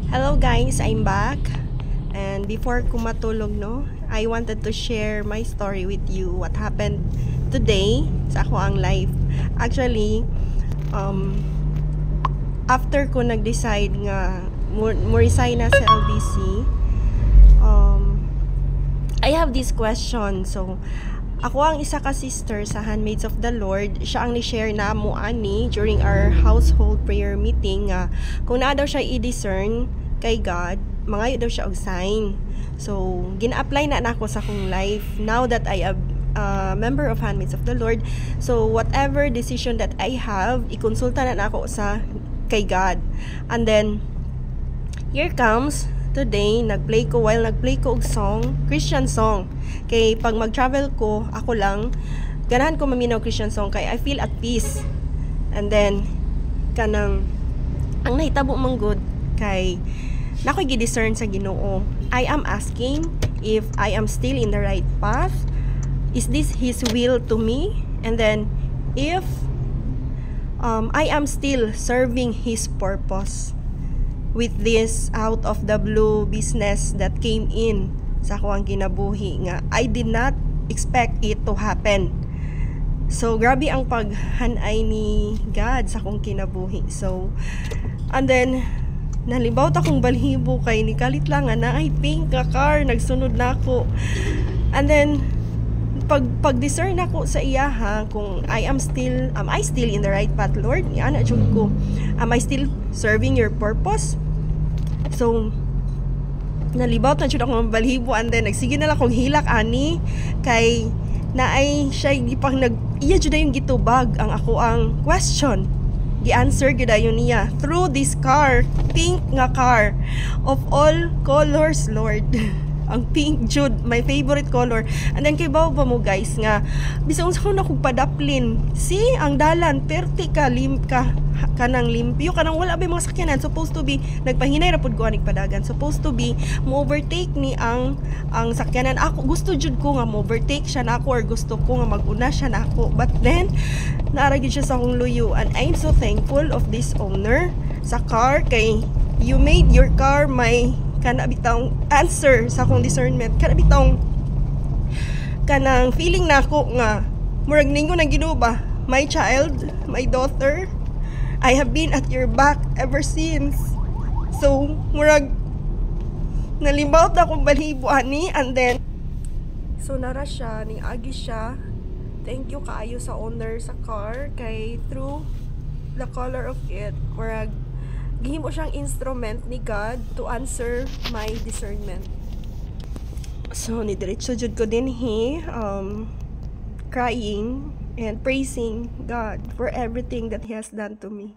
Hello guys, I'm back. And before ko matulog, I wanted to share my story with you. What happened today sa ako ang life. Actually, after ko nag-decide nga mo resign na sa LBC, I have this question. So, ako ang isa ka sister sa Handmaids of the Lord. Siya ang ni-share na mo ani during our household prayer meeting nga kung naa daw siya i-discern kay God, mangayo daw siya og sign. So, gina-apply na nako sa akong life now that I am a member of Handmaids of the Lord. So, whatever decision that I have, ikonsulta na nako sa kay God. And then, here comes today, nagplay ko og song, Christian song. Kay pag mag-travel ko, ako lang, ganahan ko maminaw Christian song kay I feel at peace. And then, kanang, ang nahitabo mong good, kay, nako'y gidiscern sa Ginoo. I am asking if I am still in the right path. Is this His will to me? And then, if I am still serving His purpose with this out of the blue business that came in sa akong kinabuhi nga I did not expect it to happen. So grabe ang paghanay ni God sa akong kinabuhi. So and then nalibaw ta kong balhibo kay ni kalit lang na ay pink ka car nagsunod na ako. And then pag-discern ako sa iya kung am I still in the right path, Lord? Ana jud ko. Am I still serving your purpose? So nalibaw na jud ako ng balhibo, and then nagsige na lang kong hilak ani kay naay siya gipang iya jud yung gitubag ang ako ang question. Gi-answer gyud ayon niya through this car, pink nga car of all colors, Lord. Ang pink jud, my favorite color. And then kay bawo ba mo guys nga bisag unsa ko na kog padaplin. See, ang dalan perti ka kanang limpyo kanang wala ba mga sakyanan. Supposed to be nagpahinay ra pud ko aning padagan. Supposed to be mo overtake ni ang sakyanan. Ako gusto jud ko nga mo overtake siya nako or gusto ko nga maguna siya nako. But then naara gyud siya sa akong luyo, and I'm so thankful of this owner sa car kay you made your car my kana bitang answer sa akong discernment, kana bitang kanang feeling nako nga murag ningo nang Ginoo ba, my child, my daughter, I have been at your back ever since. So murag nalimbawt na akong balhibo ani. And then so nara siya ning agi siya. Thank you kaayo sa owner sa car kay through the color of it murag gihimo siyang instrument ni God to answer my discernment. So ni diretso jud ko din crying and praising God for everything that He has done to me.